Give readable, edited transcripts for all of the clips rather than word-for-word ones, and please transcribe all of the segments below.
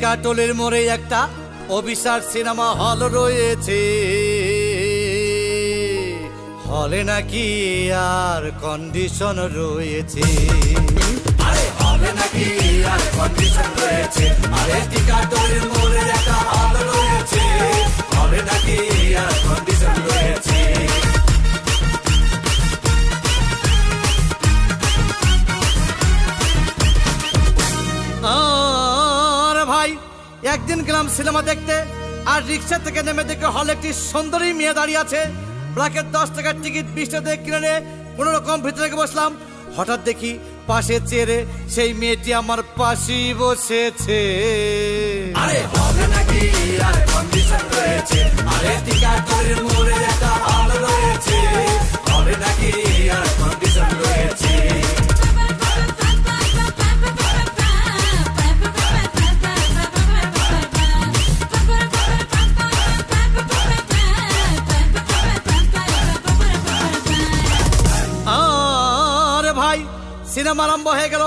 টিকাটলের মোড়ে একটা অভিশাপ সিনেমা হল রয়েছে, হলে নাকি আর কন্ডিশন রয়েছে। আরে হলে নাকি আর কন্ডিশন রয়েছে, আরে টিকাটলের মোড়ে একটা হল রয়েছে, হলে নাকি আর কন্ডিশন রয়েছে। ভাই একদিন গেলাম সিনেমা দেখতে, আর রিক্সা থেকে নেমে দেখে হলে একটি সুন্দরী মেয়ে দাঁড়িয়ে আছে। ব্ল্যাকের 10 টাকার টিকিট 20 টাকা কিনে নিয়ে কোনো রকম ভিতরে বসলাম। হঠাৎ দেখি পাশে চেয়ারে সেই মেয়েটি আমার পাশেই বসেছে। আরে হলে নাকি আর কন্ডিশন রয়েছে, আরে টিকাটলের মোড়ে একটা হল রয়েছে, হলে নাকি আর কন্ডিশন রয়েছে। সিনেমা আরম্ভ হয়ে গেল।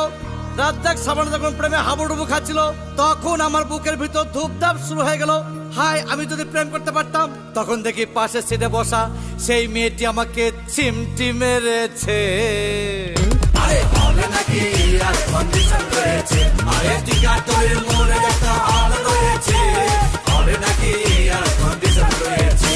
রাজ্জাক সাবান যখন প্রেমে হাবুডুবু খাচ্ছিল, তখন আমার বুকের ভিতর ধূপধাপ শুরু হয়ে গেল। হাই, আমি যদি প্রেম করতে পারতাম। তখন দেখি পাশের সিটে বসা সেই মেয়েটি আমাকে চিমটি মেরেছে। আরে হলে নাকি আর কন্ডিশন রয়েছে, আরে টিকাটলের মোড়ে একটা হল রয়েছে, হলে নাকি আর কন্ডিশন রয়েছে।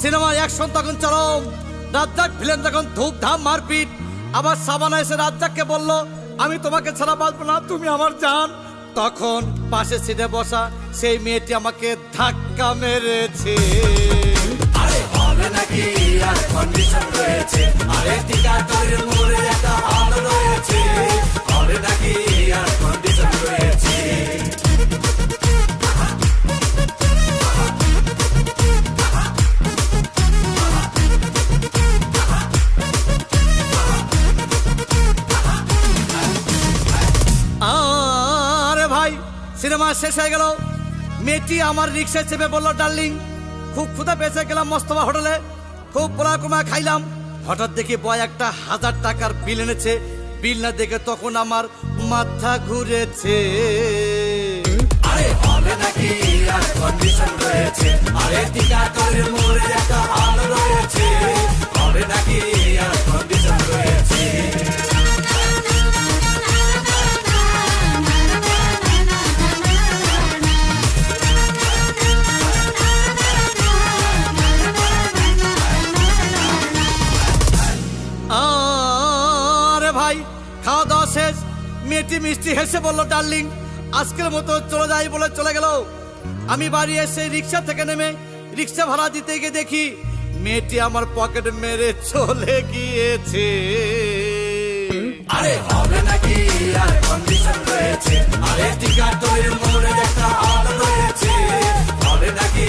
সিনেমার অ্যাকশন তখন চরম। রাজ্জাক ভিলেন তখন ধূপধাম মারপিট। আবার সাবানা এসে রাজ্জাককে বলল, আমি তোমাকে ছাড়া বাঁচবো না, তুমি আমার জান। তখন পাশে সিটে বসা সেই মেয়েটি আমাকে ধাক্কা মেরেছে। আরে হলে নাকি আর কন্ডিশন রয়েছে, আরে টিকাটলের মোড়ে একটা হল রয়েছে, হলে নাকি আর কন্ডিশন রয়েছে। সিনেমা শেষ হয়ে গেল। মেয়েটি আমার রিক্সায় চেপে বলল, ডার্লিং খুব ক্ষুধা পেয়েছে, গেলাম মস্তফা হোটেলে, খুব পোলা কুমা খাইলাম। হঠাৎ দেখি বয় একটা 1000 টাকার বিল এনেছে। বিল না দেখে তখন আমার মাথা ঘুরেছে। আরে হলে নাকি আর কন্ডিশন রয়েছে, আরে টিকাটলের মোড়ে একটা হল রয়েছে, হলে নাকি আর কন্ডিশন রয়েছে। খাওয়া দাওয়া শেষ। মেয়েটি মিষ্টি হেসে বলল, ডার্লিং আজকের মতো চলে যাই বলে চলে গেল। আমি বাড়ি এসে রিক্সা থেকে নেমে রিক্সা ভাড়া দিতে গিয়ে দেখি মেয়েটি আমার পকেট মেরে চলে গিয়েছে। আরে হবে নাকি আর কন্ডিশন রয়েছে, আরে টিকাটলের মোড়ে একটা হল রয়েছে, হবে নাকি